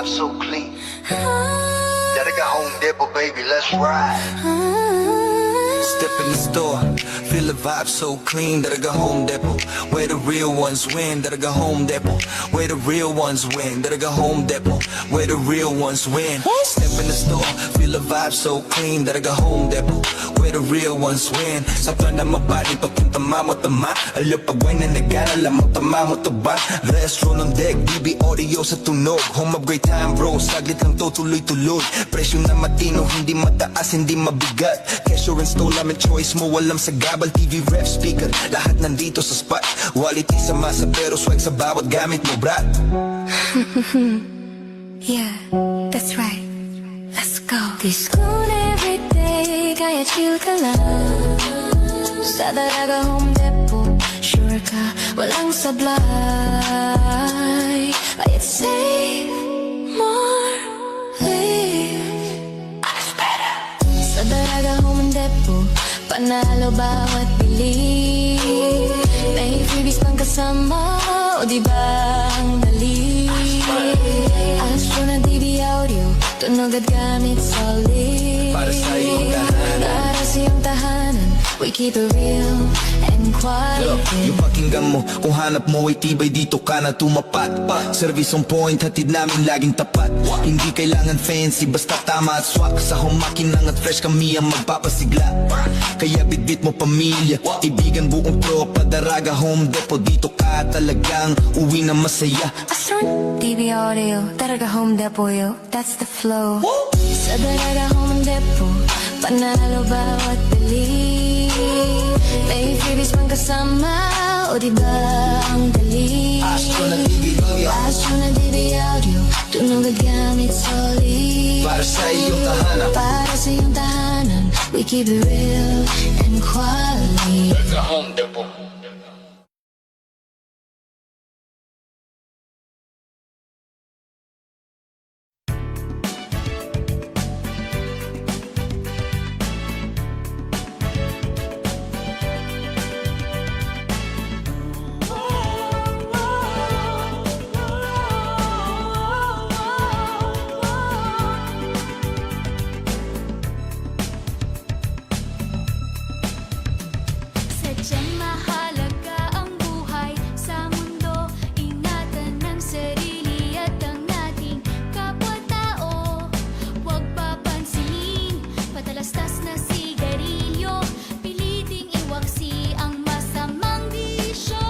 vibe so clean. Gotta go home, Depot, baby, let's ride. Step in the store, feel the vibe so clean. That I go Home Depot, where the real ones win. That I go Home Depot, where the real ones win. That I go Home Depot, where the real ones win. Step in the store, feel the vibe so clean. That I go Home Depot, where the real ones win. Sa plan na mabali, papunta mo tama. Alapagway na nag-aaral mo, tama mo to ba? Restro ng deck, BB audio sa tunog. Home of great time bro, saglit lang to tuloy-tuloy. Presyo na matino, hindi mataas, hindi mabigat. Kesyo install namin choice mo, walang sa gabal. TV ref speaker, lahat nandito sa spot. Quality sa masa pero swag sa bawat gamit mo, brat. Yeah, that's right. Let's go. Discount every day, kaya chill ka lang. Sa Dalaga Home Depot, sure ka, walang sablay. Kaya save more, live. That's better. Sa Dalaga Home Depot, panalo bawat bili. May freebies pang kasama, o diba ang dali? Astro na DB audio, tunog at gamit solid. Para sa iyong tahanan, Para sa iyong tahanan, we keep it real and quality. yung pakinggan mo, kung hanap mo ay tibay, dito ka na tumapat. Service on point, hatid namin laging tapat. Hindi kailangan fancy, basta tama at swak. Sa humakinang at fresh kami ang magpapasigla. Kaya bitbit mo pamilya, ibigan buong tropa. Dalaga Home Depot, dito ka talagang uwi na masaya. Astro DB audio, Dalaga Home Depot, yo, that's the flow. Sa Dalaga Home Depot, panalo bawat bili. May freebies pang kasama, o diba ang dali? Astro na DB audio, Astro na DB audio, tunog at gamit solid. para sa iyong tahanan. Para sa iyong tahanan, we keep it real and quality. Dalaga Home Depot. Sadyang mahalaga ang buhay sa mundo. Ingatan ang sarili at ang ating kapwa-tao. Huwag papansinin, patalastas na sigarilyo. Piliting iwaksi ang masamang bisyo.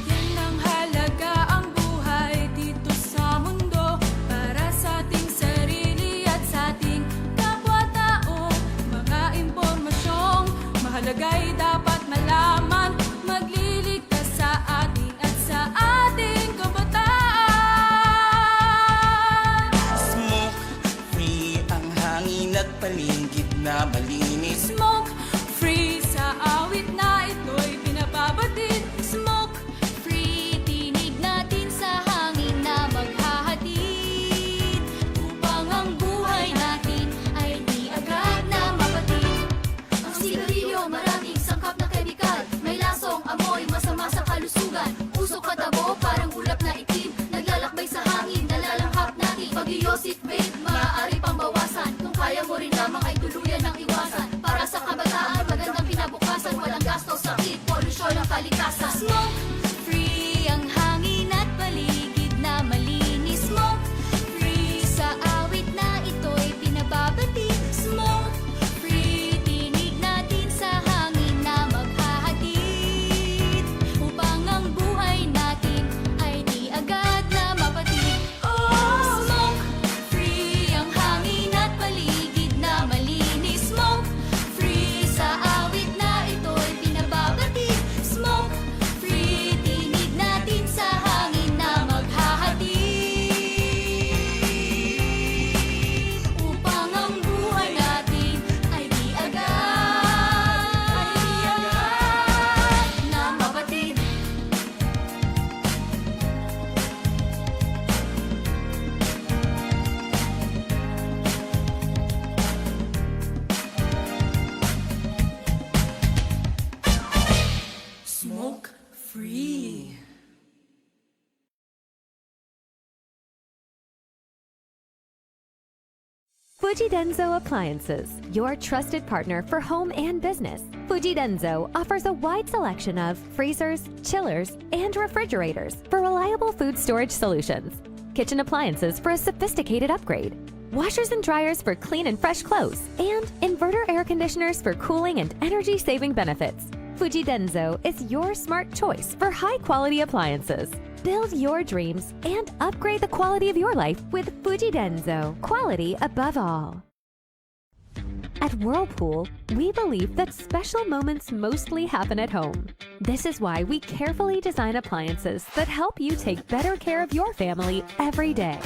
Yan ang halaga ang buhay dito sa mundo. Para sa ating sarili at sa ating kapwa-tao. Mga impormasyong mahalaga'y dapat malaman. Magliligtas sa atin at sa ating kabataan. Smoke free ang hangin at paligid na malinis. Smoke free sa awit na ito'y pinababatid. Smoke free, tinig natin sa hangin na maghahatid. Upang ang buhay natin ay di agad na mapatid. Ang sigarilyo maraming sangkap na kemikal. May lasong amoy masama sa kalusugan. Usok at abo parang ulap na itim. Naglalakbay sa hangin, nalalanghap natin. Pag-iosif vape, maaari pang bawasan. Kung kaya mo rin lamang ay tuluyan ng iwasan. Para sa kabataan, magandang kinabukasan. Walang gasto, sakit, polusyon ang kalikasan. Smoke free ang hangin at paligid na malinis. Smoke free sa awit na ito'y pinababatid. Smoke free, tinig natin sa hangin na maghahatid. Upang ang buhay natin ay di agad na mapatid. Smoke free ang hangin at paligid na malinis. Smoke free sa awit na ito'y pinababatid. Smoke Fuji Denso Appliances, your trusted partner for home and business. Fuji Denso offers a wide selection of freezers, chillers, and refrigerators for reliable food storage solutions. Kitchen appliances for a sophisticated upgrade. Washers and dryers for clean and fresh clothes. And inverter air conditioners for cooling and energy-saving benefits. Fuji Denso is your smart choice for high-quality appliances. Build your dreams and upgrade the quality of your life with Fuji Denso. Quality above all. At Whirlpool, we believe that special moments mostly happen at home. This is why we carefully design appliances that help you take better care of your family every day.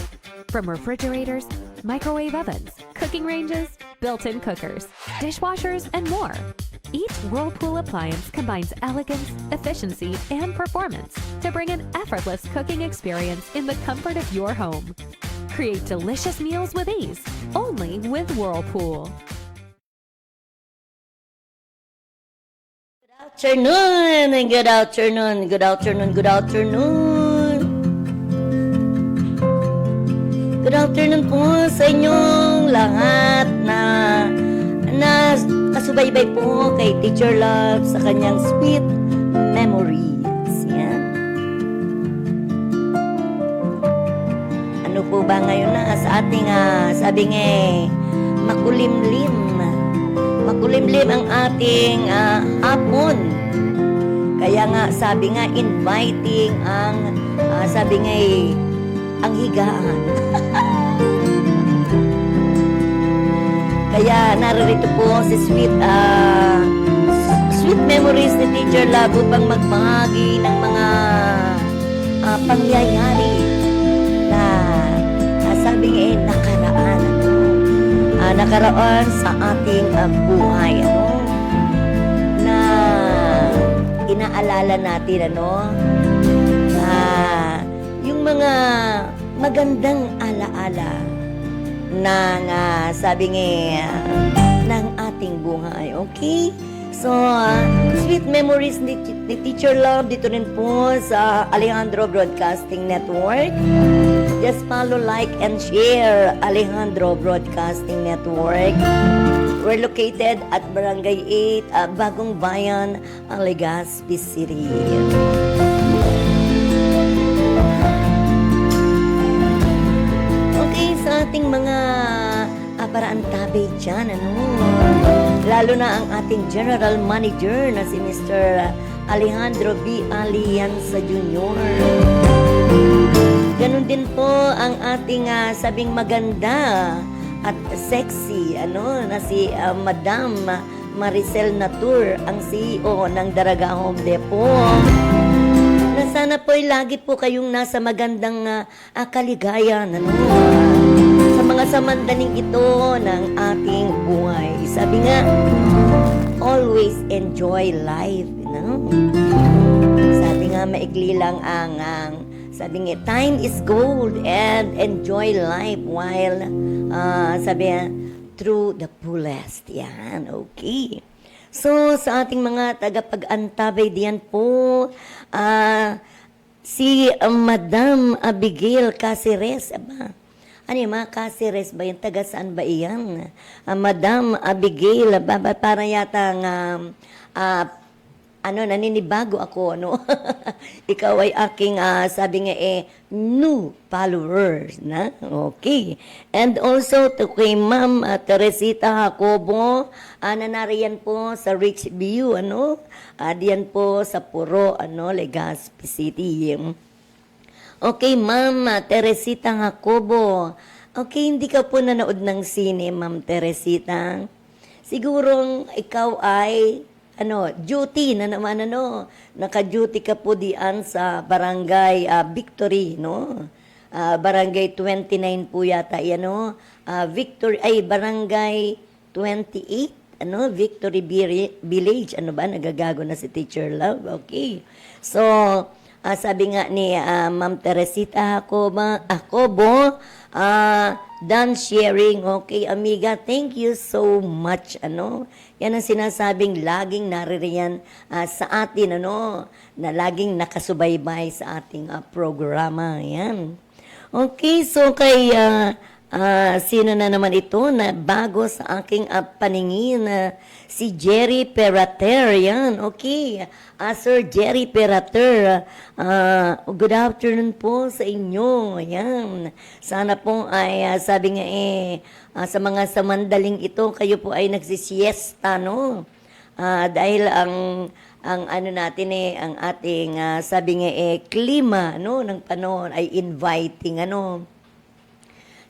From refrigerators, microwave ovens, cooking ranges, built-in cookers, dishwashers, and more. Each Whirlpool appliance combines elegance, efficiency, and performance to bring an effortless cooking experience in the comfort of your home. Create delicious meals with ease, only with Whirlpool. Afternoon and good afternoon, good afternoon, good afternoon. Good afternoon po sa inyong lahat na kasubaybay po kay Teacher Love sa kanyang sweet memories. Yan. Ano po ba ngayon na sa ating sabi nga makulimlim. Makulimlim ang ating hapon. Kaya nga, sabi nga, inviting ang, sabi nga, ang higaan. Kaya naririto po si sweet memories ni Teacher Love upang magbahagi ng mga pangyayari na sabi nga, nakaraan. Nakaraan sa ating buhay, na inaalala natin, yung mga magandang alaala ng, sabi nga, ng ating buhay, okay? So, sweet memories ni Teacher Love dito rin po sa Alejandro Broadcasting Network. Just follow, like, and share Alejandro Broadcasting Network. We're located at Barangay 8, Bagong Bayan, Legazpi City. Okay, sa ating mga paraan tabi dyan, lalo na ang ating General Manager na si Mr. Alejandro B. Alianza Jr. Ganon din po ang ating sabing maganda at sexy na si Madam Maricel Natur, ang CEO ng Daraga Home Depot. Na sana po lagi po kayong nasa magandang kaligayan sa mga samandaling ito ng ating buhay. Sabi nga, always enjoy life. Sabi nga, maigli lang ang sabi nga, time is gold and enjoy life while, sabi nga, through the fullest. Yan, okay. So, sa ating mga tagapag-antabay diyan po, si Madam Abigail Caceres, ano yung mga Caceres ba yun? Taga saan ba iyan? Madam Abigail, para yata naninibago ako, Ikaw ay aking, sabi nga new followers, na? Okay. And also, to kay Ma'am Teresita Jacobo, nanariyan po sa Rich View, diyan po sa Puro, Legazpi City. Okay, Ma'am Teresita Jacobo. Okay, hindi ka po nanood ng sine, Ma'am Teresita. Sigurong ikaw ay duty na naman, naka-duty ka po diyan sa Barangay Victory, Barangay 29 po yata, Victory, Barangay 28, Victory Village, nagagago na si Teacher Love, okay. So, sabi nga ni Ma'am Teresita Jacobo, done sharing. Okay, amiga, thank you so much. Yan ang sinasabing laging naririyan sa atin, na laging nakasubaybay sa ating programa. Yan. Okay, so kay Sino na naman ito na bago sa aking paningin? Si Jerry Perater, yan. Okay. Sir Jerry Perater, good afternoon po sa inyo. Yan. Sana po ay, sabi nga sa mga samandaling ito, kayo po ay nagsisiesta, no? Dahil ang ano natin ang ating, sabi nga klima, no, ng panahon ay inviting, ano.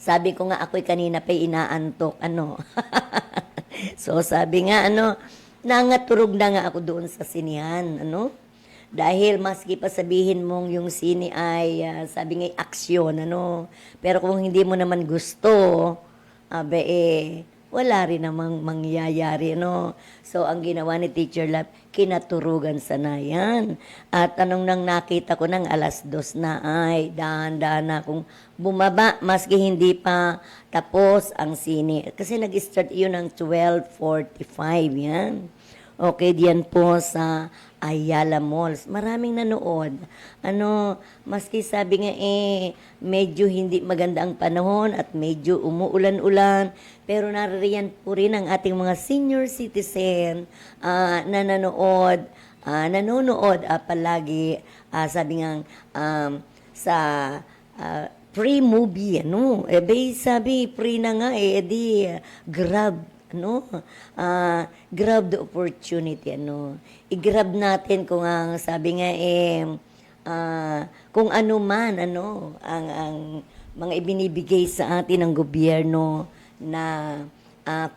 Sabi ko nga ako'y kanina pa'y inaantok, ano. So sabi nga, ano, nangaturog na nga ako doon sa sinihan, ano. Dahil maski pa sabihin mong yung sini ay, sabi nga, aksyon, ano. Pero kung hindi mo naman gusto, wala rin namang mangyayari, no? So, ang ginawa ni Teacher Love, kinaturugan sa nayan. At anong nang nakita ko ng 2:00 na ay, dahan-dahan na akong bumaba, maski hindi pa tapos ang sini. Kasi nag-start yun ng 12:45, yan. Okay, diyan po sa Ayala Malls. Maraming nanood. Ano, maski sabi nga medyo hindi maganda ang panahon at medyo umuulan-ulan, pero naririyan po rin ang ating mga senior citizen na nanonood palagi, sabi nga sa pre-movie, ano, sabi, pre na nga, di grab, ano, grab the opportunity, ano, i-grab natin kung ang sabi nga kung ano man, ano, ang mga ibinibigay sa atin ng gobyerno na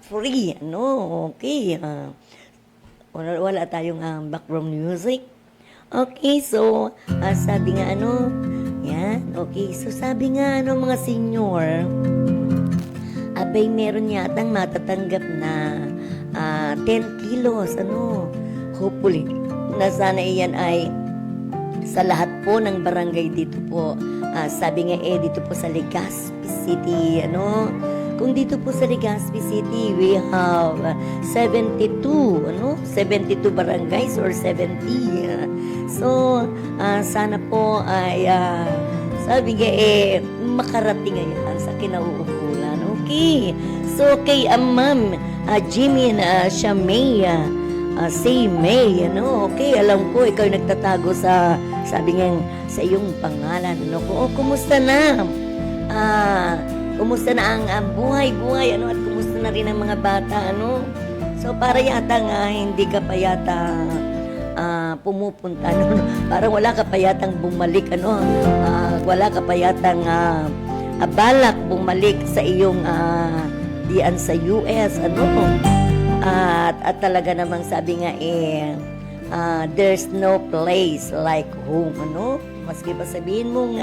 free, ano, okay, wala tayong background music. Okay, so, sabi nga, ano, yan, okay, so sabi nga, ano, mga senior, abay, meron yatang matatanggap na 10 kilos, ano, hopefully, na sana iyan ay sa lahat po ng barangay dito po. Sabi nga dito po sa Legazpi City, ano, kung dito po sa Legazpi City, we have 72 barangays or 70. So, sana po ay, sabi nga makarating ngayon sa kinauukulan. Okay. So, kay Ma'am Jimin Shamay, say May, ano, okay, alam ko, ikaw yung nagtatago sa, sabi nga, sa iyong pangalan, ano, kumusta na? Kumusta na ang buhay, ano, at kumusta na rin ang mga bata, ano? So, para yata nga, hindi ka pa yata pumupunta, ano, parang wala ka pa yatang bumalik, ano, wala ka pa yatang balak bumalik sa iyong, diyan sa US, ano, at talaga namang sabi nga there's no place like home, ano, maski pa sabihin mong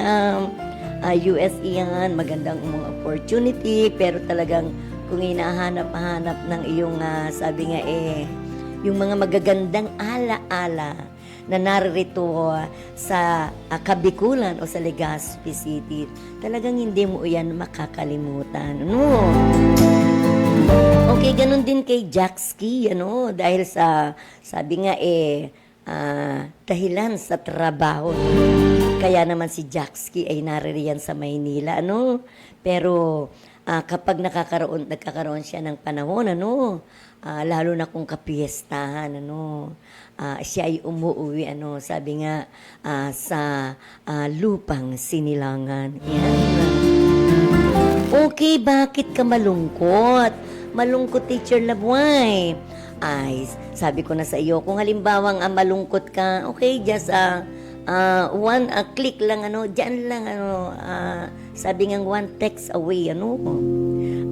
US yan, magandang mga opportunity, pero talagang kung hinahanap-hanap ng iyong sabi nga yung mga magagandang ala-ala na naririto sa Kabikulan o sa Legazpi City, talagang hindi mo yan makakalimutan, ano. Okay, ganun din kay Jackski, ano, dahil sa, sabi nga dahilan sa trabaho. Kaya naman si Jackski ay naririyan sa Maynila, ano. Pero kapag nagkakaroon siya ng panahon, ano, lalo na kung kapiestahan, ano, siya ay umuwi, ano, sabi nga sa lupang Sinilangan. Yan. Okay, bakit ka malungkot? Malungkot, Teacher Labuay. Ay, sabi ko na sa iyo, kung halimbawang malungkot ka, okay, just one click lang, ano, dyan lang, ano, sabi nga one text away, ano.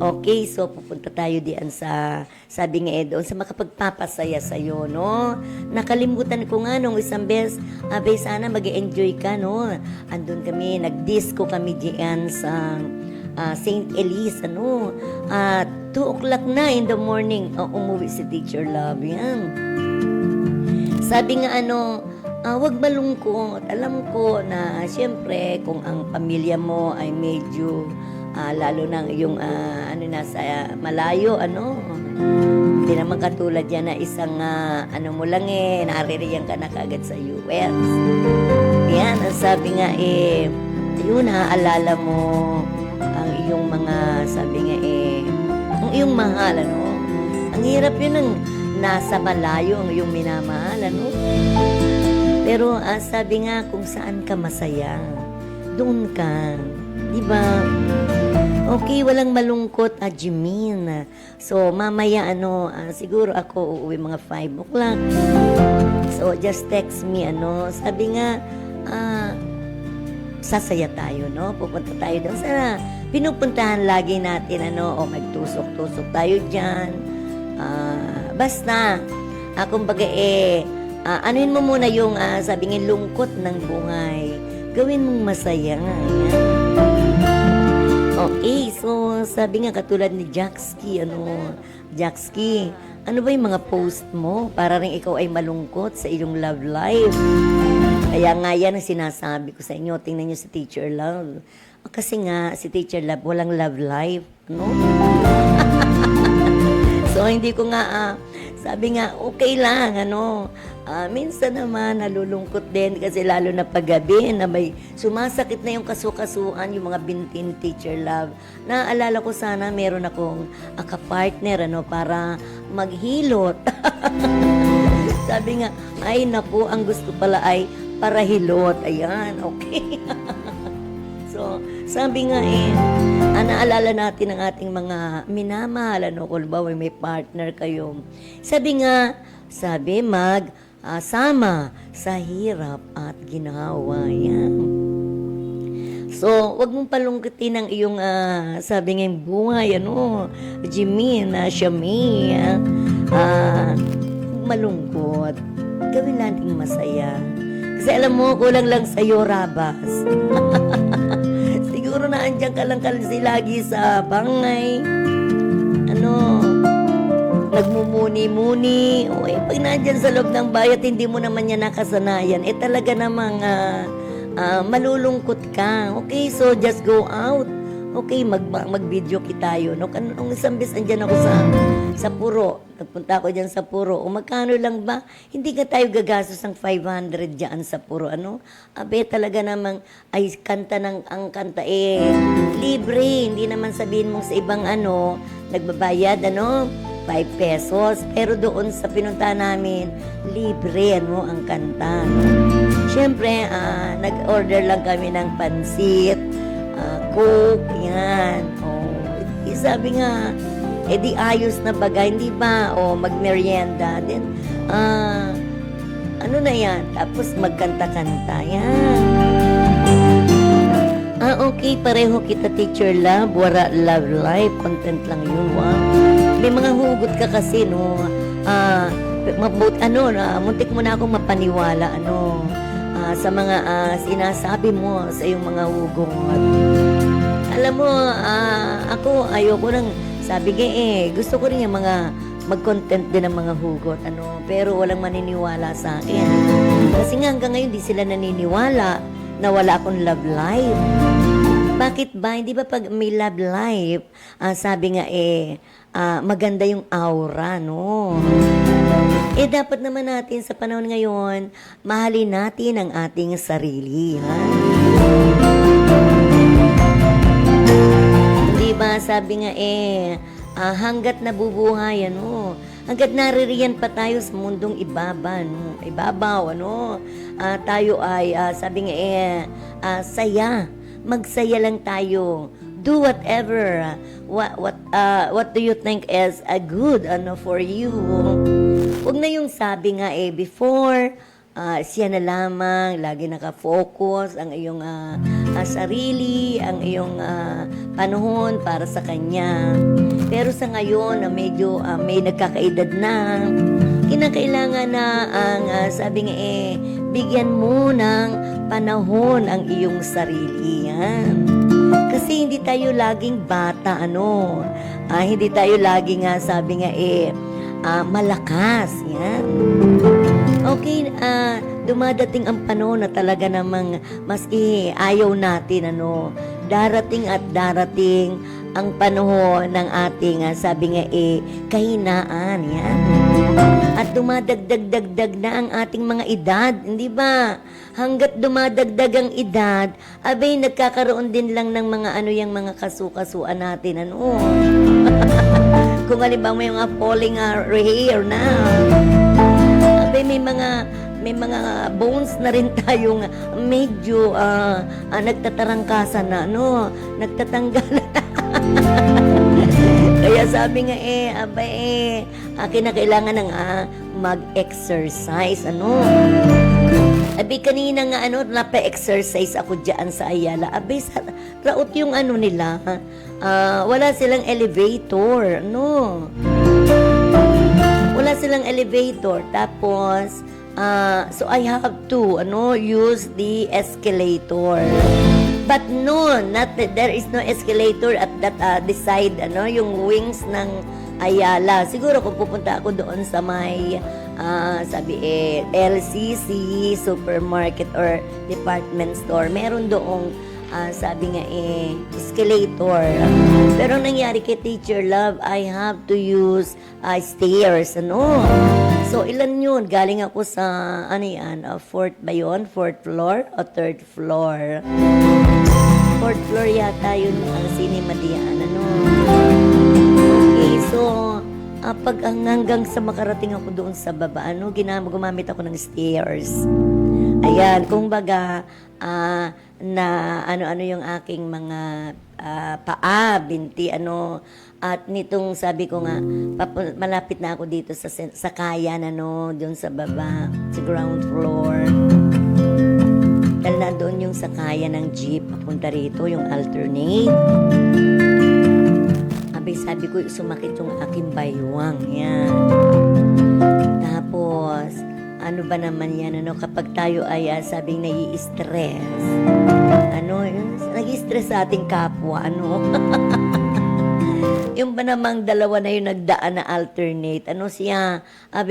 Okay, so pupunta tayo diyan sa, sabi nga doon sa makapagpapasaya sa iyo, no. Nakalimutan ko nga nung isang beses, abay, sana mag-enjoy ka, no. Andun kami, nag-disco kami diyan sa St. Elise, ano. 2 o'clock na in the morning, umuwi si Teacher Love, yan. Sabi nga, ano, wag malungkot. Alam ko na, siyempre, kung ang pamilya mo ay medyo, lalo na yung, nasa malayo, ano, hindi naman katulad yan na isang, ano mo lang naririyan ka na kagad sa US. Yan, ang sabi nga, yun, naaalala mo ang iyong mga, sabi nga ang iyong mahal, ano? Ang hirap yun ng nasa malayo ang iyong minamahal, ano? Pero sabi nga, kung saan ka masaya, doon ka. Di ba? Okay, walang malungkot, Jimin. So, mamaya, siguro ako uuwi mga 5 o'clock. So, just text me, sabi nga, sasaya tayo, no? Pupunta tayo doon sa pinupuntahan lagi natin, o magtusok-tusok tayo dyan. Basta, kumbaga anuin mo muna yung, sabi nga, lungkot ng buhay. Gawin mong masaya. Yan. Okay, so sabi nga katulad ni Jaxki, Jaxki, ano ba yung mga post mo para rin ikaw ay malungkot sa iyong love life? Kaya nga yan ang sinasabi ko sa inyo, tingnan nyo si Teacher Love. Kasi nga, si Teacher Love, walang love life, no? So, hindi ko nga, sabi nga, okay lang, minsan naman, nalulungkot din kasi lalo na paggabi na may sumasakit na yung kasukasuan, yung mga binti ni Teacher Love. Naaalala ko sana meron akong kapartner, para maghilot. Sabi nga, ay naku, ang gusto pala ay parahilot. Ayan, okay. So, sabi nga naalala natin ang ating mga minamahal, kung ba may partner kayo. Sabi nga, sama sa hirap at ginawa. Yan. So, wag mong palungkitin ang iyong, sabi nga yung buhay, Jimin, Shami, malungkot. Gawin natin masaya. Kasi alam mo, kulang lang sa'yo, Rabas. Siguro na andyan ka lang kasi lagi sa bangay. Nagmumuni-muni. Pag nandyan sa loob ng bayat, hindi mo naman yan nakasanayan. Talaga namang malulungkot ka. Okay, so just go out. Okay, mag-video tayo. Nung isang bis andyan ako sa Puro. Nagpunta ako dyan sa Puro. Magkano lang ba? Hindi ka tayo gagastos ng 500 dyan sa Puro. Abe, talaga namang ay ang kanta libre. Hindi naman sabihin mo sa ibang nagbabayad 5 pesos. Pero doon sa pinunta namin, libre ang kanta. Siyempre, nag-order lang kami ng pansit, Coke, yan. Sabi nga, di ayos na bagay, hindi ba? Magmerienda. Then, ano na yan? Tapos magkanta-kanta, yan. Okay, pareho kita, Teacher Love. Wara love life, content lang yun, wow. May mga hugot ka kasi, muntik mo na akong mapaniwala, sa mga sinasabi mo sa iyong mga hugot. Alam mo, ako, ayoko nang, sabi nga gusto ko rin yung mga mag-content din ng mga hugot, pero walang maniniwala sa akin. Kasi nga hanggang ngayon, di sila naniniwala na wala akong love life. Bakit ba? Hindi ba pag may love life, sabi nga maganda yung aura, dapat naman natin sa panahon ngayon, mahalin natin ang ating sarili, ha? Diba, sabi nga hanggat nabubuhay, hanggat naririyan pa tayo sa mundong ibabaw, tayo ay, sabi nga saya, magsaya lang tayo. Do whatever, what do you think is a good, for you. Huwag na yung sabi nga before, siya na lamang, lagi nakafocus ang iyong sarili, ang iyong panahon para sa kanya. Pero sa ngayon na medyo may nagkakaedad na, kinakailangan na ang sabi nga bigyan mo ng panahon ang iyong sarili. Yan. Kasi hindi tayo laging bata, hindi tayo laging sabi nga malakas. Yan. Okay, dumadating ang panahon na talaga namang mas ayaw natin, darating at darating ang panahon ng ating, sabi nga kahinaan. Yan. At dumadagdag-dagdag na ang ating mga edad, hindi ba? Hanggat dumadagdag ang edad, abay, nagkakaroon din lang ng mga yung mga kasukasuan natin, ano? Kung halimbawa may mga falling hair na, abay, may mga bones na rin tayong medyo nagtatarangkasan na, ano? Nagtatanggal na. Kaya sabi nga abay, kinakailangan ng mag-exercise, ano? Abi, kanina nga, napa-exercise ako dyan sa Ayala. Abi, raot yung nila, wala silang elevator, no? Wala silang elevator. Tapos, so I have to, use the escalator. But no, there is no escalator at that the side, yung wings ng Ayala. Siguro kung pupunta ako doon sa may LCC, supermarket or department store, meron doong sabi nga escalator. Pero nangyari kay Teacher Love, I have to use stairs, ano? So, ilan yun? Galing ako sa, fourth ba yun? Fourth floor o third floor? Fourth floor yata yun ang cinema diyan, ano? Okay, so, pag hanggang sa makarating ako doon sa baba, gumamit ako ng stairs. Ayan, kung baga, na ano yung aking mga paa, binti, at nitong sabi ko nga, malapit na ako dito sa kayan, doon sa baba, sa ground floor. Dahil na doon yung sakayan ng jeep, papunta rito, yung alternate. Sabi ko, sumakit yung aking baywang, yan. Tapos, ano ba naman yan, kapag tayo ay sabing nai-stress, nag-stress sa ating kapwa, yung ba namang dalawa na yung nagdaan na alternate, siya,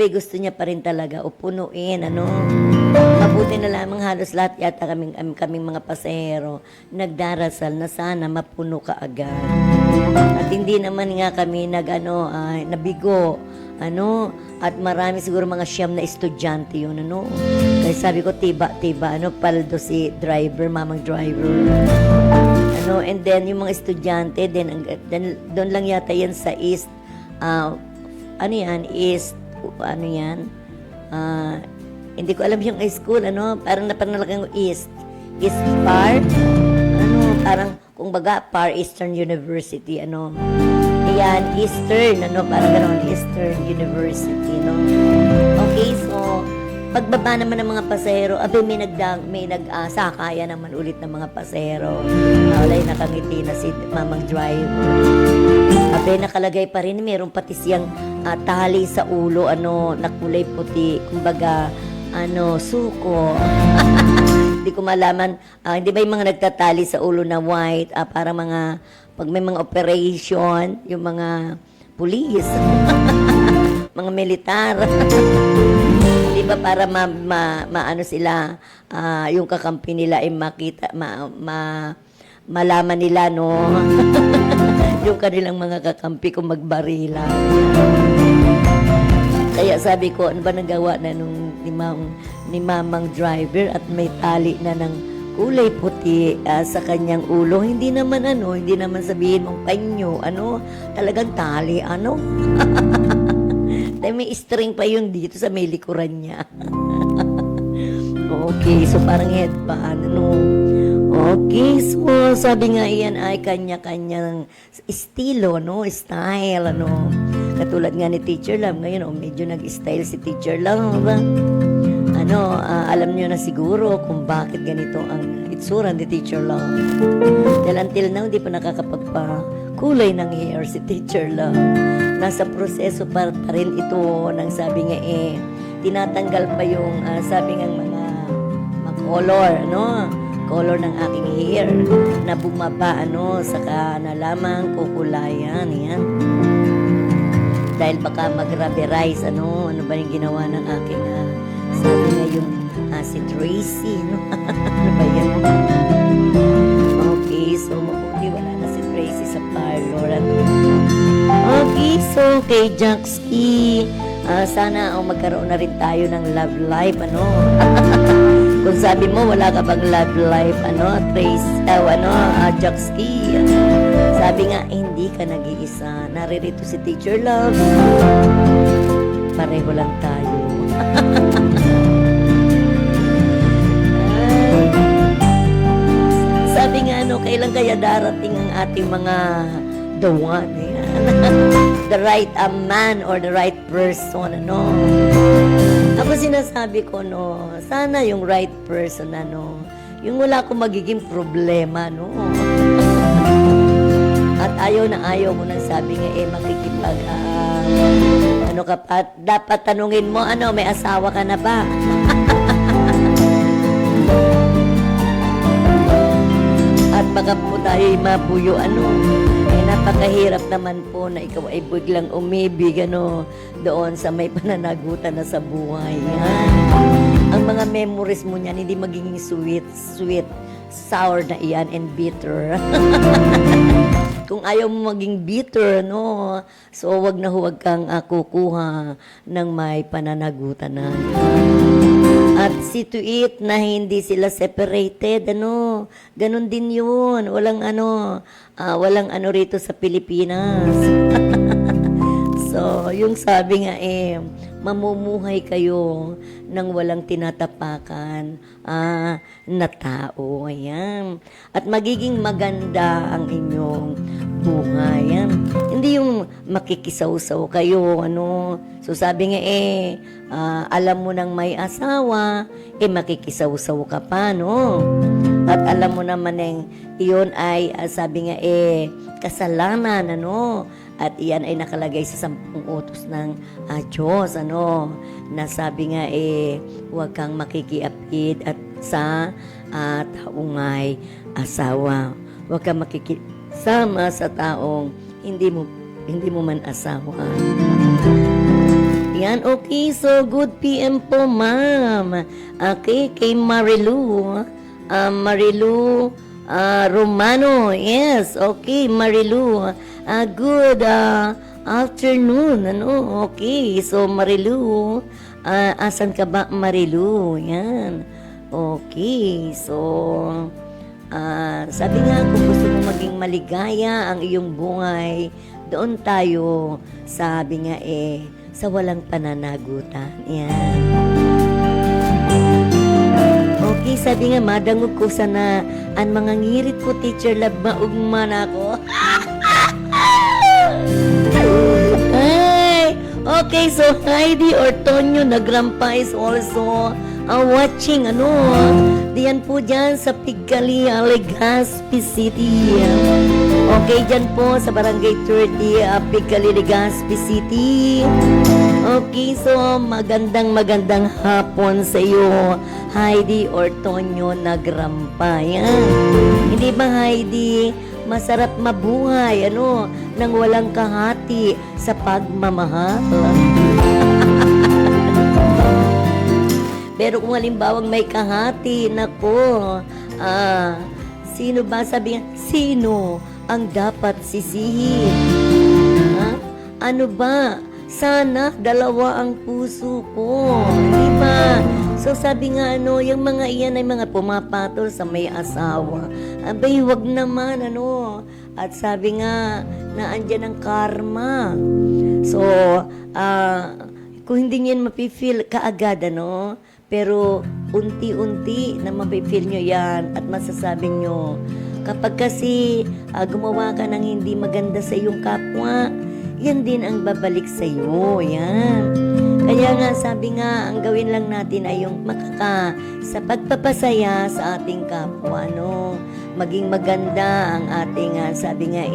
gusto niya pa rin talaga, punuin, mabuti na lamang halos lahat yata kaming mga pasahero, nagdarasal na sana mapuno ka agad. At hindi naman nga kami nabigo, at marami siguro mga siyam na estudyante yun, Kaya sabi ko, tiba, paldo si driver, mamang driver. And then yung mga estudyante, then doon lang yata yan sa east, hindi ko alam yung school, parang napanalagang east part, parang, kung baga, Far Eastern University, ayan, Eastern, parang gano'n, Eastern University, Okay, so, pagbaba naman ng mga pasahero, may nagsakaya naman ulit ng mga pasahero. Wala yung nakangiti na si mamang driver. Nakalagay pa rin, meron pati siyang tali sa ulo, na kulay puti, kumbaga, suko. Hindi ko malaman, hindi ba yung mga nagtatali sa ulo na white, para mga, pag may mga operation, yung mga pulis, mga militar. Di ba para maano sila, yung kakampi nila ay makita, malaman nila, yung kanilang mga kakampi kung magbarilan. Kaya sabi ko, ano ba nagawa na nung ni mamang driver at may tali na ng kulay puti sa kanyang ulo. Hindi naman sabihin mong panyo, talagang tali, may string pa yun dito sa may likuran niya. Okay, so parang headband, Okay, so sabi nga iyan ay kanya-kanyang estilo, style, Katulad nga ni Teacher Love, ngayon, medyo nag-style si Teacher Love. Alam niyo na siguro kung bakit ganito ang itsura ni Teacher Love. Dahil until now, hindi pa nakakapagpakulay ng hair si Teacher Love. Nasa proseso pa rin ito ng sabi nga tinatanggal pa yung sabi nga mga color, color ng aking hair na bumaba, saka na lamang kukulayan, yan. Dahil baka mag-rubberize, ano ba yung ginawa ng aking, sabi nga yung si Tracy, ano ba yan? Okay, so mabuti wala na si Tracy sa parlor. Okay, so kay Jaxki, sana magkaroon na rin tayo ng love life, ano? Kung sabi mo, wala ka bang love life, ano, Trace, Jaxki. Sabi nga, hindi ka nag-iisa. Naririto si Teacher Love. Pareho lang tayo. Sabi nga, ano, kailan kaya darating ang ating mga the one, the right man or the right person, ano. Ako sinasabi ko, no, sana yung right person, ano, yung wala akong magiging problema, no. At ayaw ko nang sabi nga, makikipag, ano ka pa, dapat tanungin mo, ano, may asawa ka na ba? At baka po tayo mabuyo, ano, napakahirap naman po na ikaw ay biglang umibig, ano, doon sa may pananagutan na sa buhay. Yan. Ang mga memories mo niyan, hindi magiging sweet, sour na iyan, and bitter. Kung ayaw mo maging bitter, no, so wag kang kukuha ng may pananagutan na. At see to it na hindi sila separated, ano, ganun din yun. Walang ano rito sa Pilipinas. So, yung sabi nga mamumuhay kayo ng walang tinatapakan na tao. Ayan. At magiging maganda ang inyong buhay. Ayan. Hindi yung makikisaw-saw kayo. Ano. So, sabi nga alam mo nang may asawa, makikisaw-saw ka pa, no? At alam mo naman iyon ay, sabi nga kasalanan, ano? At iyan ay nakalagay sa 10 utos ng Diyos, ano? Na sabi nga huwag kang makikiapid at sa taong ay asawa. Huwag kang makikisama sa taong hindi mo man asawa. Yan, okay. So, good PM po, ma'am. Okay, kay Marilu. Marilu Romano. Yes, okay, Marilu. Good afternoon. Ano? Okay, so Marilu. Asan ka ba, Marilu? Yan. Okay, so sabi nga, kung gusto mo maging maligaya ang iyong buhay, doon tayo, sabi nga sa walang pananagutan. Yan. Okay, sabi nga, madangog ko sana ang mga ngirit ko, Teacher Love, maugman ako. Ay, okay, so Heidi Ortonio Nagrampa is also watching, ano, diyan po dyan sa Pigali, Legazpi City. Okay, dyan po sa Barangay 30, Pigali, Legazpi City. Okay, so magandang hapon sa iyo, Heidi Ortonio Nagrampa. Yan. Hindi ba, Heidi, masarap mabuhay, ano, nang walang kahati sa pagmamahal? Pero kung halimbawang may kahati, nako, sino ba, sabi nga, sino ang dapat sisihin? Ano ba? Sana dalawa ang puso ko. Di ba? So sabi nga, ano, yung mga iyan ay mga pumapatol sa may asawa. Abay, wag naman, ano. At sabi nga, na andyan ang karma. So, kung hindi niyan mapifeel kaagad, ano, pero unti-unti na mapifeel nyo yan at masasabi nyo, kapag kasi gumawa ka ng hindi maganda sa iyong kapwa, yan din ang babalik sa iyo. Yan. Kaya nga, sabi nga, ang gawin lang natin ay yung sa pagpapasaya sa ating kapwa, no? Maging maganda ang ating, sabi nga,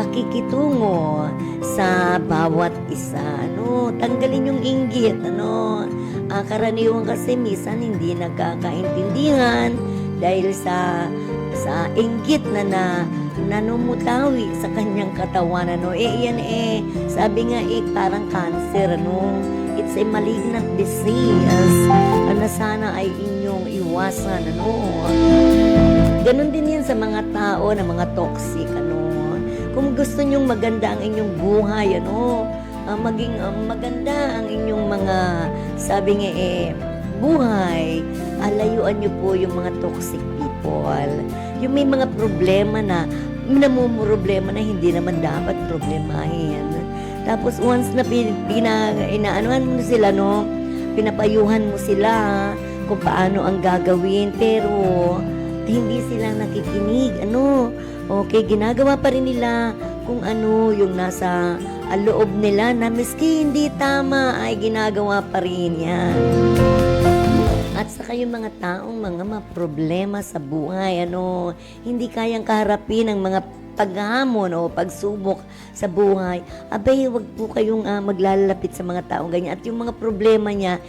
pakikitungo sa bawat isa, no? Tanggalin yung inggit, ano? Karaniwan kasi minsan hindi nagkakaintindihan dahil sa inggit na nanumutawi sa kanyang katawan, ano. Yan sabi nga, parang cancer, ano. It's a malignant disease na sana ay inyong iwasan, ano. Ganon din yan sa mga tao na mga toxic, ano. Kung gusto nyong maganda ang inyong buhay, ano, maging maganda ang inyong mga, sabi nga buhay, layuan nyo po yung mga toxic people. Yung may mga problema na, namumroblema na hindi naman dapat problemahin. Tapos once na inaanuhan mo sila, no, pinapayuhan mo sila kung paano ang gagawin, pero hindi sila nakikinig, ano, okay, ginagawa pa rin nila kung ano yung nasa loob nila na miski hindi tama ay ginagawa pa rin yan. At saka yung mga taong mga problema sa buhay, ano, hindi kayang kaharapin ang mga paghamon o pagsubok sa buhay, abay, wag po kayong maglalapit sa mga taong ganyan. At yung mga problema niya,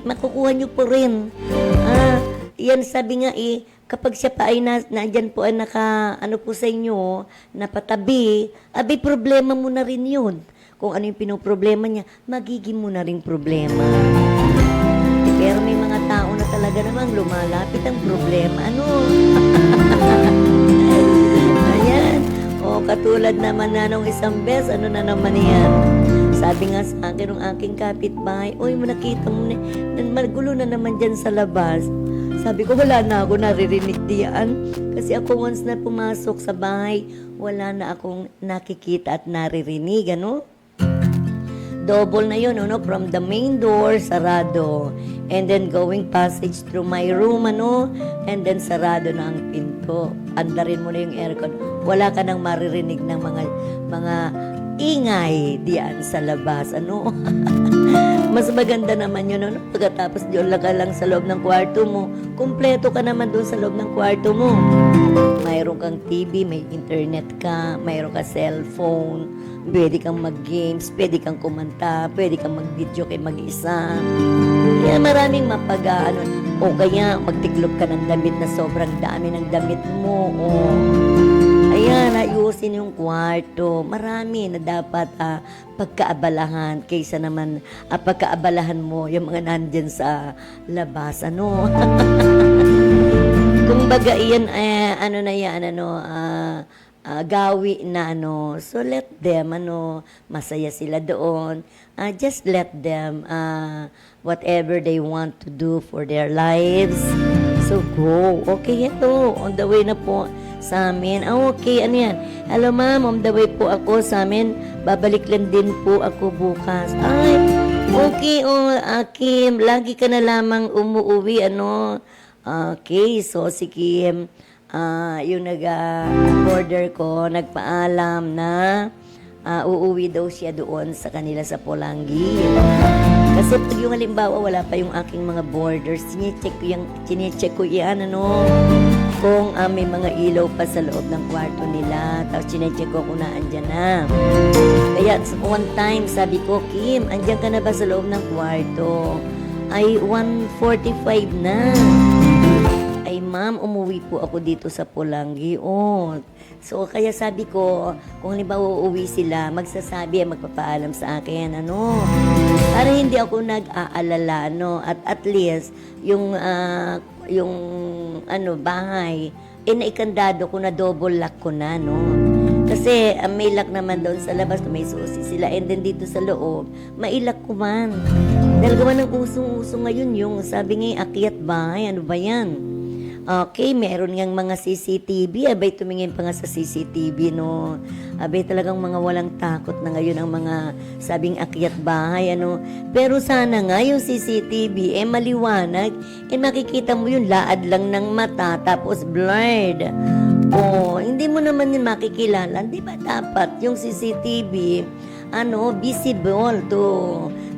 makukuha nyo po rin. Yan sabi nga kapag siya pa ay nandyan po ay ano po sa inyo, napatabi, abay, problema mo na rin yun. Kung ano yung pinoproblema niya, magiging mo na rin problema. Pero may mga tao na talaga namang lumalapit ang problema. Ano? Ayan. O, katulad naman na nung isang beses, ano na naman yan? Sabi nga sa akin ng aking kapitbahay, uy, nakita mo na, magulo na naman dyan sa labas. Sabi ko, wala na ako naririnig diyan. Kasi ako once na pumasok sa bahay, wala na akong nakikita at naririnig, ano? Double na yun, ano? From the main door, sarado. And then going passage through my room, ano? And then sarado na ang pinto. Andarin mo na yung aircon. Wala ka nang maririnig ng mga ingay diyan sa labas, ano? Mas maganda naman yun, ano? Pagkatapos diyon ka lang sa loob ng kwarto mo, kumpleto ka naman doon sa loob ng kwarto mo. Mayroon kang TV, may internet ka, mayroon ka cellphone, pwede kang mag-games, pwede kang kumanta, pwede kang mag-video kay mag-isa. Kaya maraming o kaya magtiklop ka ng damit na sobrang dami ng damit mo, o ayan, ayusin yung kwarto. Marami na dapat pagkaabalahan kaysa naman pagkaabalahan mo yung mga nandyan sa labas, ano. Kung baga iyan, ano na yan, ano, gawi na, ano. So let them, ano, masaya sila doon. Just let them, whatever they want to do for their lives. So go. Okay, ito, on the way na po sa amin. Okay, ano yan? Hello ma'am, on the way po ako sa amin. Babalik lang din po ako bukas. Ay, okay, Kim, lagi ka na lamang umuwi, ano. Okay, so si Kim, yung nag-order ko, nagpaalam na uuwi daw siya doon sa kanila sa Pulangi. Kasi pag yung halimbawa, wala pa yung aking mga borders, chinecheck ko yan, ano, kung may mga ilaw pa sa loob ng kwarto nila. Tapos chinecheck ko kung naandyan na. Kaya one time, sabi ko, Kim, andyan ka na ba sa loob ng kwarto? Ay, 1:45 na. Ay, ma'am, umuwi po ako dito sa Pulangi. So, kaya sabi ko, kung halimbawa uuwi sila, magpapaalam sa akin, ano, para hindi ako nag-aalala, no, at least, yung bahay, naikandado ko na, double lock ko na, no. Kasi may lock naman doon sa labas, may susi sila, and then dito sa loob, mailak ko man. Dahil gawa ng usong-uso ngayon yung, sabi nga, akyat bahay, ano ba yan? Okay, meron ngang mga CCTV. Abay, tumingin pa nga sa CCTV, no. Abay, talagang mga walang takot na ngayon ang mga sabing akyat bahay, ano. Pero sana nga yung CCTV, maliwanag. Makikita mo yung laad lang ng mata, tapos blurred. Hindi mo naman yun makikilala. Di ba dapat yung CCTV, visible to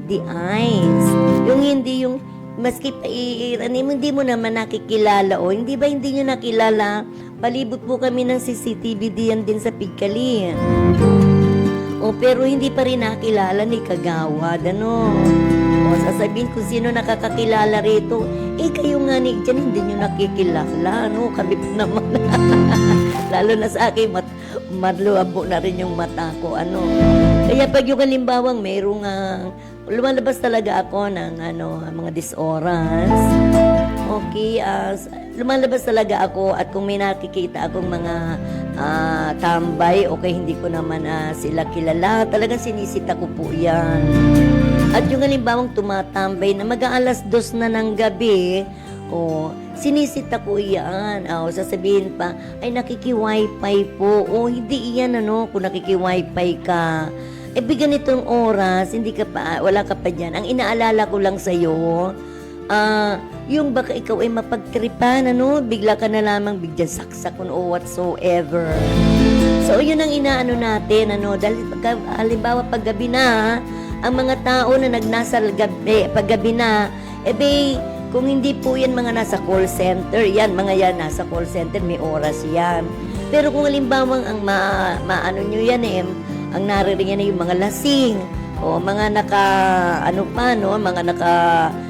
the eyes. Yung hindi yung maski hindi mo naman nakikilala, hindi ba hindi nyo nakilala? Palibot po kami ng CCTV diyan din sa Pigkali. Pero hindi pa rin nakilala ni Kagawad, ano. Sasabihin kung sino nakakakilala rito, kayo nga ni dyan, hindi nyo nakikilala, ano, kami pa naman. Lalo na sa akin, madluabo na rin yung mata ko, ano. Kaya pag yung halimbawang mayroong lumalabas talaga ako ng mga disoras. Okay, lumalabas talaga ako at kung may nakikita akong mga tambay, okay, hindi ko naman sila kilala. Talagang sinisita ko po yan. At yung halimbawang tumatambay na mag-aalas 2 na ng gabi, sinisita ko yan. Sasabihin pa, ay nakiki-wifi po. Hindi iyan kung nakiki-wifi ka. Bigyan itong oras, hindi ka pa, wala ka pa dyan. Ang inaalala ko lang sa'yo, yung baka ikaw ay mapagtripan, bigla ka na lamang bigyan saksakon o whatsoever. So, yun ang inaano natin, dahil halimbawa paggabi na, ang mga tao na nagnasa paggabi na, kung hindi po yan mga nasa call center, mga yan nasa call center, may oras yan. Pero kung halimbawa ang maano nyo yan ang naririyan na yung mga lasing, mga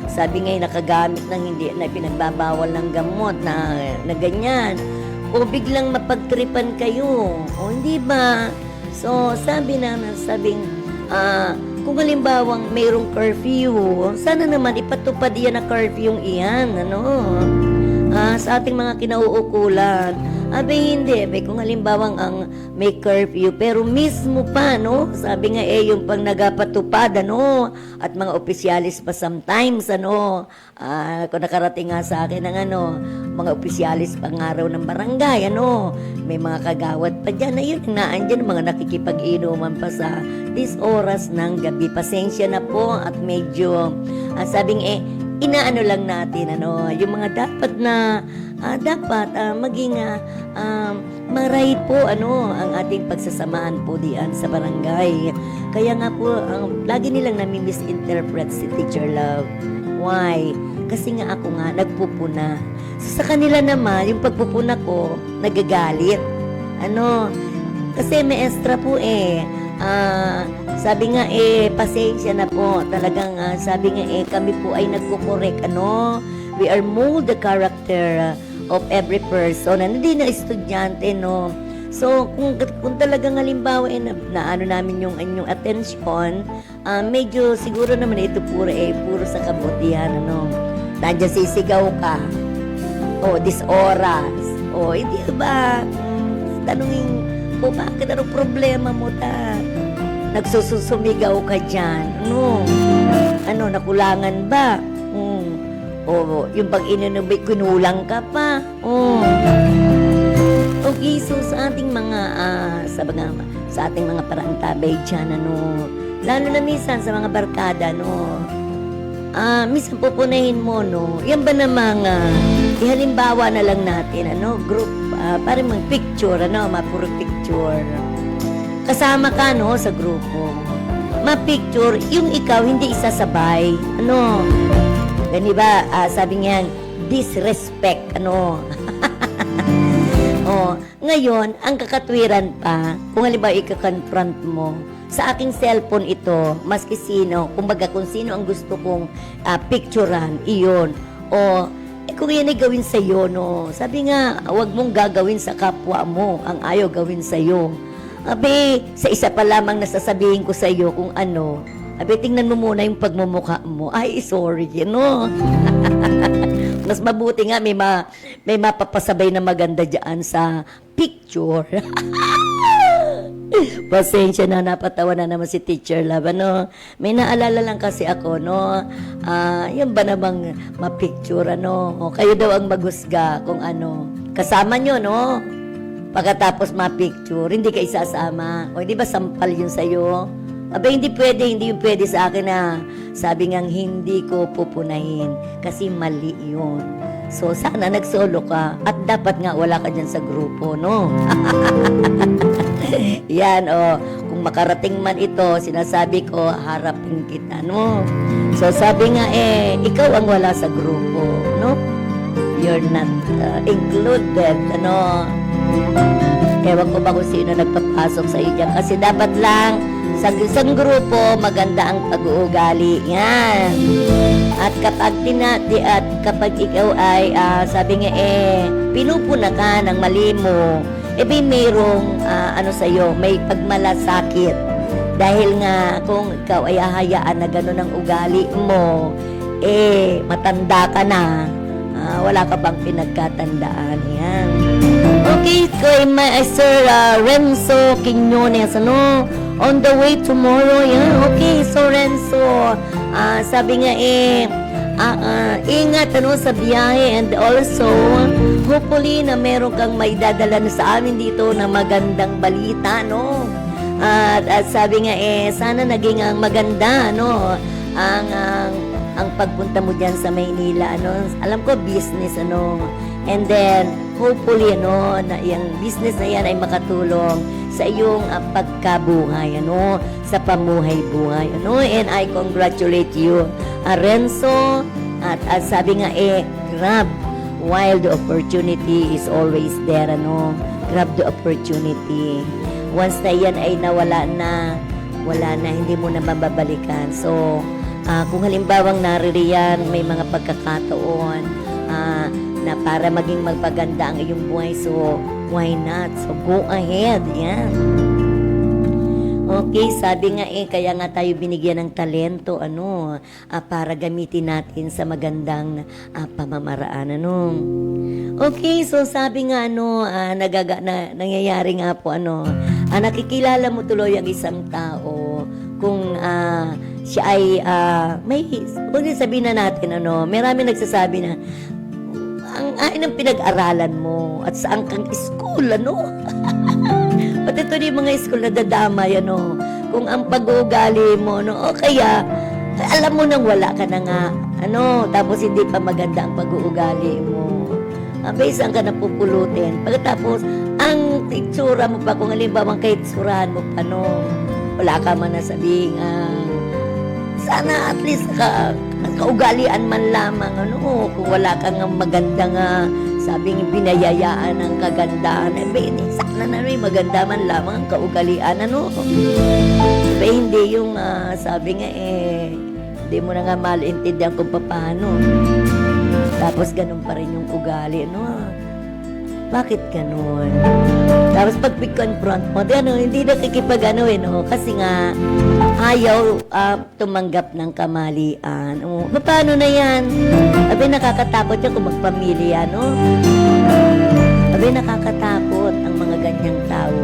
sabi nga nakagamit ng hindi na pinagbabawal ng gamot na ganyan. Biglang mapagtripan kayo. Hindi ba? So, kung halimbawang mayroong curfew, sana naman ipatupad yan na curfew iyan, sa ating mga kinauukulan. Hindi. Kung halimbawang ang may curfew, pero mismo pa, sabi nga yung pang nagapatupad, at mga opisyalis pa sometimes, kung nakarating nga sa akin ng mga opisyalis pang araw ng barangay, may mga kagawad pa dyan, naandyan, mga nakikipag-inuman pa sa this oras ng gabi. Pasensya na po at medyo, inaano lang natin, yung mga dapat maging maray po, ang ating pagsasamahan po diyan sa barangay. Kaya nga po, lagi nilang nami-misinterpret si Teacher Love. Why? Kasi nga ako nga, nagpupuna. So, sa kanila naman, yung pagpupuna ko, nagagalit. Kasi may extra po sabi nga pasensya na po. Talagang sabi nga kami po ay nagkukorek. We are mold the character of every person. Hindi na estudyante, So, kung talagang halimbawa naano namin yung inyong atensyon, medyo siguro naman ito puro sa kabutihan, Nandiyan sisigaw ka. This oras. Hindi ba? Tanungin po, bakit problema mo nagsusumigaw ka dyan? Nakulangan ba? Yung pag-inunubay, kinulang ka pa. Okay, so sa ating mga sa ating mga parantabay dyan, lalo na minsan sa mga barkada, minsan pupunahin mo, yan ba namang ihalimbawa na lang natin, group, parang mga picture, mapuro picture. Kasama ka, sa grupo. Ma-picture, yung ikaw hindi isasabay. Diba, sabi nga, disrespect, ngayon, ang kakatwiran pa, kung halimbawa ika-confront mo, sa aking cellphone ito, maski sino, kumbaga kung sino ang gusto kong picturean, iyon. Kung yan ay gawin sa'yo, sabi nga, huwag mong gagawin sa kapwa mo, ang ayaw gawin sa'yo. Sa isa pa lamang nasasabihin ko sa'yo kung tingnan mo muna yung pagmumukha mo. Ay, sorry, Mas mabuti nga may mapapasabay na maganda dyan sa picture. Pasensya na, napatawa na naman si Teacher Love. May naalala lang kasi ako, yan ba namang mapicture, kayo daw ang magusga kung kasama nyo, pagkatapos mapicture, hindi ka isasama. Di ba sampal yun sa'yo? Hindi yung pwede sa akin na sabi ngang hindi ko pupunahin kasi mali yun. So, sana nagsolo ka at dapat nga wala ka dyan sa grupo, Yan, kung makarating man ito, sinasabi ko, harapin kita, So, sabi nga, ikaw ang wala sa grupo, You're not included, Ewan ko ba kung sino nagpapasok sa iyo dyan. Kasi dapat lang, sa isang grupo, maganda ang pag-uugali. Yan. At kapag ikaw ay, sabi nga pinupuna ka ng mali mo, mayroong, sa'yo, may pagmalasakit. Dahil nga, kung ikaw ay hahayaan na gano'n ang ugali mo, matanda ka na, wala ka bang pinagkatandaan. Yan. Okay, kay Sir Renzo Quiñones, ano? On the way tomorrow, yan. Okay, so Renzo, sabi nga ingat ano sa biyahe, and also hopefully na meron kang may dadala na sa amin dito na magandang balita, no? At sabi nga sana naging maganda, no? Ang pagpunta mo diyan sa Maynila, ano? Alam ko business, ano? And then hopefully, ano, na yung business na yan ay makatulong sa iyong pagkabuhay, ano, sa pamuhay-buhay, ano. And I congratulate you, Renzo. At sabi nga grab while the opportunity is always there, ano. Grab the opportunity. Once na yan ay nawala na, wala na, hindi mo na mababalikan. So, kung halimbawang naririyan, may mga pagkakataon na para maging magpaganda ang iyong buhay, so why not? So go ahead, yan. Okay, sabi nga kaya nga tayo binigyan ng talento, ano, para gamitin natin sa magandang pamamaraan, ano. Okay, so sabi nga, ano, nangyayari nga po, ano, nakikilala mo tuloy ang isang tao kung siya ay huwag sabihin na natin, ano, marami nagsasabi na ang ng pinag-aralan mo at saan kang school, ano. Pati ito yung mga school na dadamay, ano, kung ang pag-uugali mo, no, o kaya alam mo nang wala ka na nga, ano, tapos hindi pa maganda ang pag-uugali mo. Saan ka napupulutin. Pagkatapos, ang itsura mo pa, kung halimbawa kahit surahan mo pa, no, wala ka man nasabihin, sana at least kaugalian man lamang, ano, kung wala kang magandang sabing binayayaan ng kagandahan, sana na rin maganda man lamang ang kaugalian, ano. Hindi yung sabi nga hindi mo na nga maintindihan kung paano. Tapos ganun pa rin yung ugali, ano. Bakit ganun? Tapos pag confront mo, hindi nakikipag no? Kasi nga, ayaw tumanggap ng kamalian. Paano na yan? Nakakatakot yan kung magpamilya, no? Nakakatakot ang mga ganyang tao.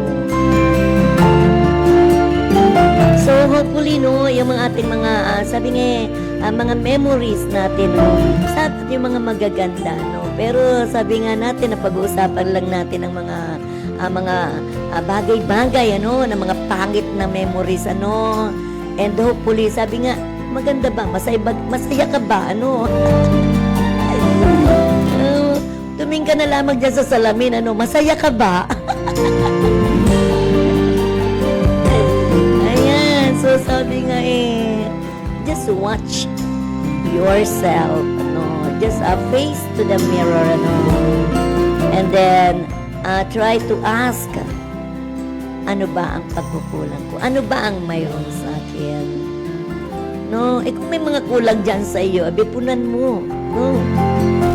So, hopefully, no, yung mga ating mga, sabi nga, mga memories natin, no, sa atin yung mga magaganda, no. Pero sabi nga natin, na pag-uusapan lang natin ang mga bagay-bagay, ano, na mga pangit na memories, ano. And hopefully, sabi nga, maganda ba? Masaya ka ba? Ano? Tumingin ka na lamang dyan sa salamin, ano, masaya ka ba? Ayan, so sabi nga just watch yourself, ano, just face to the mirror, ano, and then try to ask, ano ba ang pagkukulang ko? Ano ba ang mayroon sa akin? No, kung may mga kulang dyan sa iyo, punan mo, no?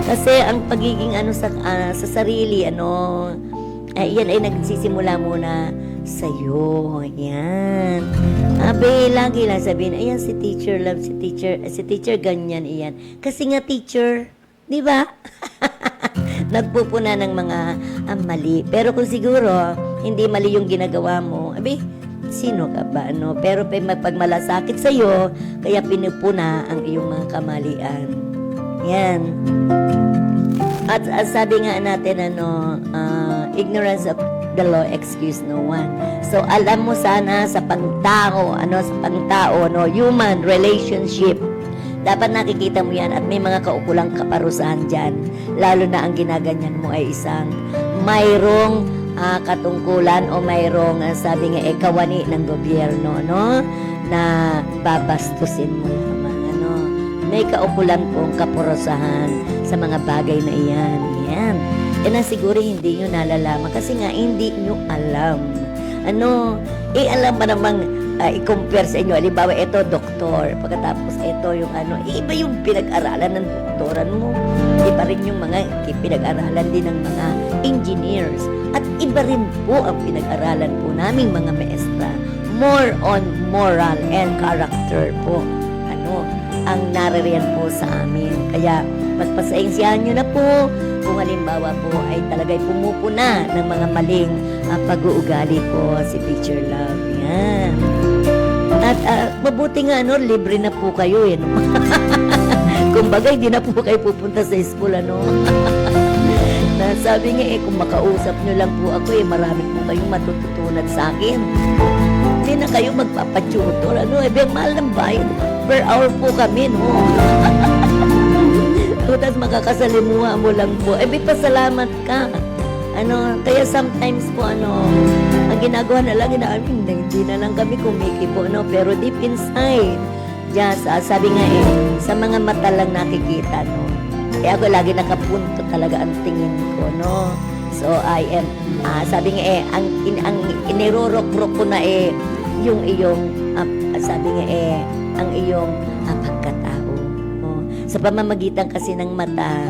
Kasi ang pagiging sa sarili, ano, yan ay nagsisimula muna sa iyo. Yan. Lagi lang sabihin, ayan si teacher love, si teacher ganyan, iyan. Kasi nga teacher, di ba? Nagpupuna ng mga mali. Pero kung siguro, hindi mali yung ginagawa mo, sino ka ba, ano? Pero pag malasakit sa iyo, kaya pinupuna ang iyong mga kamalian. Yan. At sabi nga natin, ano, ignorance of the law excuse no one. So alam mo sana sa pangtao, no, human relationship, dapat nakikita mo yan at may mga kaukulang kaparusahan dyan, lalo na ang ginaganyan mo ay isang mayroong katungkulan o mayroong sabi nga kawani ng gobyerno, no, na babastusin mo lamang, ano. May kaukulan pong kaparusahan sa mga bagay na iyan. Yan. Na siguro hindi nyo nalalaman kasi nga hindi nyo alam. Ano, alam ba namang i-compare sa inyo, halimbawa ito doktor, pagkatapos ito yung ano, iba yung pinag-aralan ng doktoran mo, iba rin yung mga pinag-aralan din ng mga engineers, at iba rin po ang pinag-aralan po naming mga maestra, more on moral and character po, ano, ang naririyan po sa amin. Kaya pagpasensyahan nyo na po kung halimbawa po ay talagay pumupuna ng mga maling pag-uugali po si Teacher Love. Yan. At mabuti nga, libre na po kayo, no? Kumbaga, hindi na po kayo pupunta sa school, ano? Na sabi nga, kung makausap nyo lang po ako, marami po kayong matututunan sa akin. Hindi na kayo magpapatutor, ano? Mahal ng bayad. Per hour po kami, no? Tapos makakasalimuha mo lang po. pasalamat ka. Kaya sometimes po, ang ginagawa na lang namin, hindi na lang kami kumikibo, pero deep inside, just, sabi nga sa mga mata lang nakikita, Kaya ako lagi nakapunto talaga ang tingin ko, So, I am, sabi nga ang inirorok-rok ko na yung iyong, sabi nga ang iyong pagkatao. Sa pamamagitan kasi ng mata,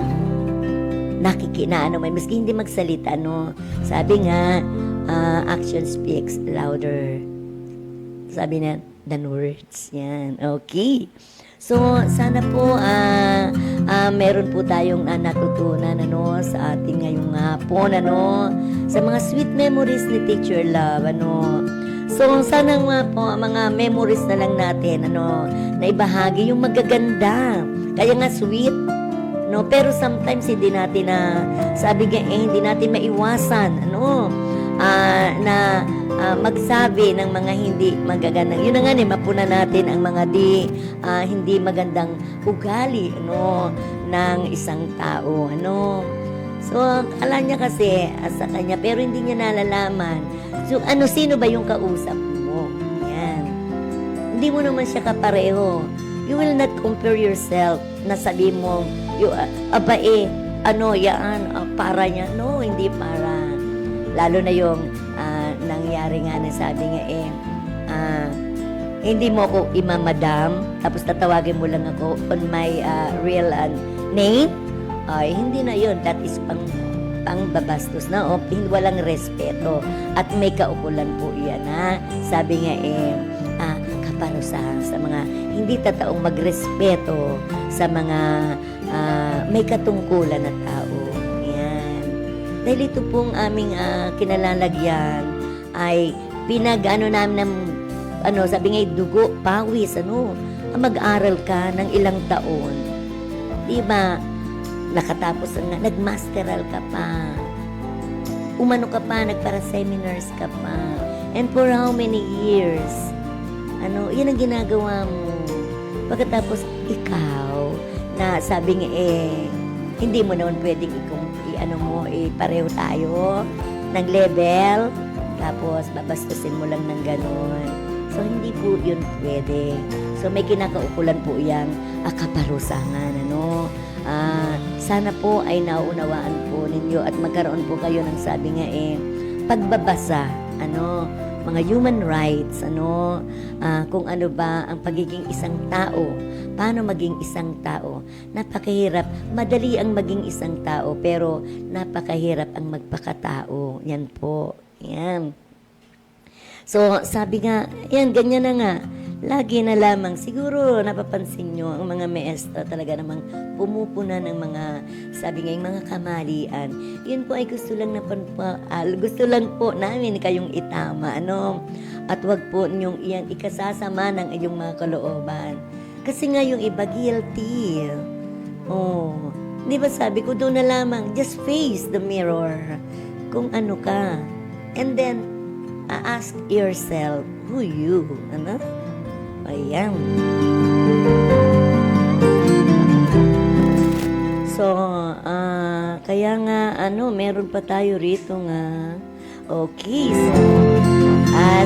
may maski hindi magsalita, Sabi nga, action speaks louder. Sabi na, than words. Yan. Okay. So, sana po, meron po tayong natutunan, sa ating ngayong hapon, sa mga sweet memories ni Teacher Love, So, sana nga po, mga memories na lang natin, na ibahagi yung magaganda. Kaya nga sweet, pero sometimes hindi natin sabi nga hindi natin maiwasan na magsabi ng mga hindi magagandang. Yun na nga mapuna natin ang mga hindi magandang ugali ng isang tao. So, akala niya kasi sa kanya pero hindi niya nalalaman. So, sino ba yung kausap mo? Yan. Hindi mo naman siya kapareho. You will not compare yourself na sabi mo para niya. No, hindi para. Lalo na yung nangyari nga na sabi nga hindi mo ako imamadam, tapos tatawagin mo lang ako on my real name. Hindi na yun. That is pangbabastos na walang respeto. At may kaukulan po yan, Sabi nga kaparusahan sa mga hindi tataong magrespeto sa mga may katungkulan na tao. Yan. Dahil ito pong aming kinalalagyan ay namin ng sabi nga dugo, pawis, mag-aral ka ng ilang taon. Diba? Nakatapos nga, nagmasteral ka pa. Umano ka pa, nagpara-seminars ka pa. And for how many years? Yan ang ginagawa mo. Pagkatapos, ikaw, na sabi nga hindi mo naman pwedeng pareho tayo ng level, tapos babastusin mo lang ng ganun. So, hindi po yun pwede. So, may kinakaukulan po yang kaparusahan, sana po ay nauunawaan po ninyo at magkaroon po kayo ng sabi nga pagbabasa, mga human rights, kung ano ba ang pagiging isang tao, paano maging isang tao. Napakahirap, madali ang maging isang tao, pero napakahirap ang magpakatao. Yan po, yan. So, sabi nga, yan, ganyan na nga. Lagi na lamang, siguro napapansin nyo, ang mga maestro talaga namang pumupuna ng mga, sabi nga, yung mga kamalian. Yun po ay gusto lang po namin kayong itama, At wag po nyong iyang ikasasama ng iyong mga kalooban. Kasi nga yung iba guilty. Di ba sabi ko doon na lamang, just face the mirror. Kung ano ka. And then, ask yourself, who you? Ayan. So, kaya nga, meron pa tayo rito nga. Okay, so,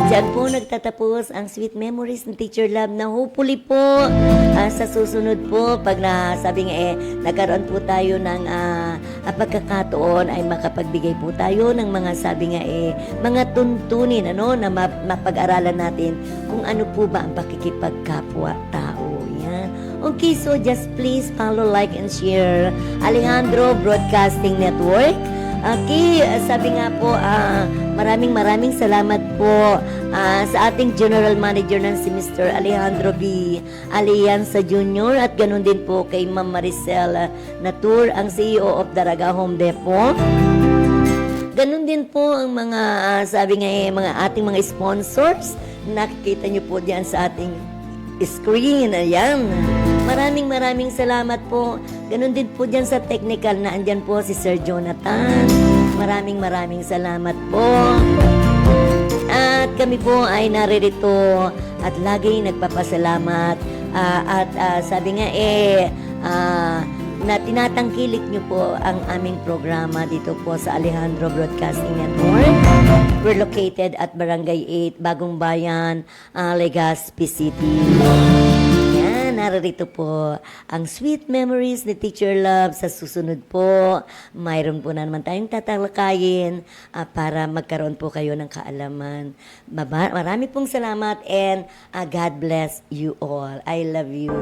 dyan po nagtatapos ang sweet memories ng Teacher Love na hopefully po, sa susunod po, pag sabi nga nagkaroon po tayo ng pagkakataon ay makapagbigay po tayo ng mga sabi nga mga tuntunin, na mapag-aralan natin kung ano po ba ang pakikipagkapwa-tao. Yan. Okay, so just please follow, like, and share Alejandro Broadcasting Network. Okay, sabi nga po, maraming salamat po sa ating General Manager ng si Mr. Alejandro B. Alianza Jr. at ganun din po kay Ma'am Maricel Natur, ang CEO of Daraga Home Depot. Ganun din po ang mga, sabi nga mga ating mga sponsors. Nakikita nyo po diyan sa ating screen. Ayan. Maraming salamat po. Ganun din po dyan sa technical na andyan po si Sir Jonathan. Maraming salamat po. At kami po ay naririto at lagi nagpapasalamat. Sabi nga na tinatangkilik nyo po ang aming programa dito po sa Alejandro Broadcasting Network. We're located at Barangay 8, Bagong Bayan, Legazpi City. Yan, naririto po ang Sweet Memories ni Teacher Love. Sa susunod po, mayroon po na naman tayong tatalakayin para magkaroon po kayo ng kaalaman. Marami pong salamat and God bless you all. I love you.